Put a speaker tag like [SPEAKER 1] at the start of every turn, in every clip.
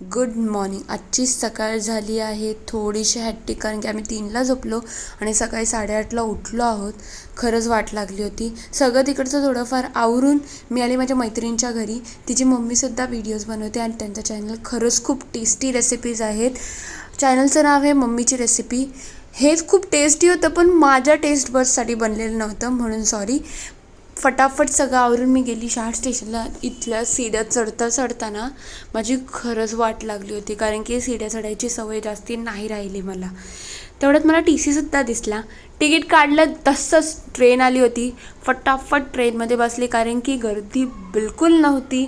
[SPEAKER 1] Good morning. आजची सकाळ झाली आहे थोडीशी हॅट्टिक, कारण की आम्ही 3ला झोपलो आणि सकाळी 8:30ला उठलो आहोत. खरंच वाट लागली होती. सगळं तिकडचं थोडंफार आवरून मी आली माझ्या मैत्रिणीच्या घरी. तिची मम्मीसुद्धा व्हिडिओज बनवते आणि त्यांचं चॅनल खरंच खूप टेस्टी रेसिपीज आहेत. चॅनलचं नाव आहे मम्मीची रेसिपी. हेच खूप टेस्टी होतं, पण माझ्या टेस्ट बड्ससाठी बनलेलं नव्हतं, म्हणून सॉरी. फटाफट सगळं आवरून मी गेली शहाड स्टेशनला. इथल्या सीड्या चढताना माझी खरंच वाट लागली होती, कारण की सीड्या चढायची सवय जास्ती नाही राहिली मला. तेवढ्यात मला TCसुद्धा दिसला. तिकीट काढलं तसंच ट्रेन आली होती. फटाफट ट्रेनमध्ये बसले, कारण की गर्दी बिलकुल नव्हती.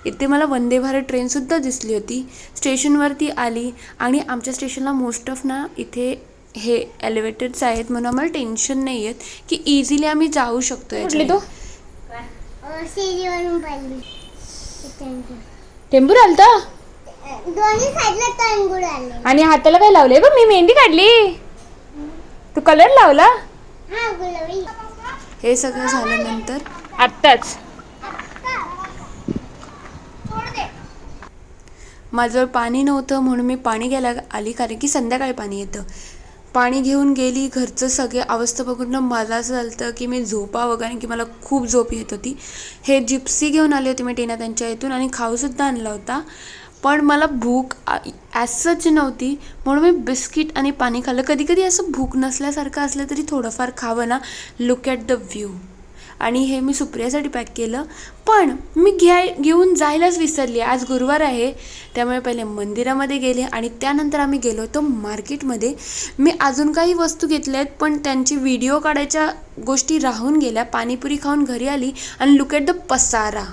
[SPEAKER 1] इथे मला वंदे भारत ट्रेनसुद्धा दिसली होती. स्टेशनवरती आली आणि आमच्या स्टेशनला मोस्ट ऑफ ना इथे हे एलिव्हेटर्स आहेत, म्हणून आम्हाला टेन्शन नाही येत की इझिली आम्ही जाऊ शकतो.
[SPEAKER 2] टेंबूर आलता
[SPEAKER 3] दोन्ही साइडला टेंबूर आले
[SPEAKER 2] आणि हाताला काय लावले बघ. मी मेहंदी काढली. तू कलर लावला?
[SPEAKER 3] हा गुलाबी.
[SPEAKER 1] हे सगळं झाल्यानंतर
[SPEAKER 2] आत्ताच
[SPEAKER 1] माझं पाणी नव्हतं, म्हणून मी पाणी घ्यायला आली, कारण की संध्याकाळी पाणी येतं. पाणी घेऊन गेली. घरचं सगळे अवस्था बघून ना मला असं झालं की मी झोपावं, कारण की मला खूप झोप येत होती. हे जिप्सी घेऊन आले होते मी टेना त्यांच्या इथून, आणि खाऊसुद्धा आणला होता. पण मला भूक ॲज सच नव्हती, म्हणून मी बिस्किट आणि पाणी खाल्लं. कधी कधी असं भूक नसल्यासारखं असलं तरी थोडंफार खावं ना. Look at the view. आणि हे मी सुप्रियासाठी पॅक केलं, पण मी घेऊन जायलाच विसरली. आज गुरुवार आहे, त्यामुळे पहिले मंदिरामध्ये गेले आणि त्यानंतर आम्ही गेलो होतो मार्केटमध्ये. मी अजून काही वस्तू घेतल्या आहेत, पण त्यांची व्हिडिओ काढायच्या गोष्टी राहून गेल्या. पाणीपुरी खाऊन घरी आली आणि लुक ॲट द पसारा.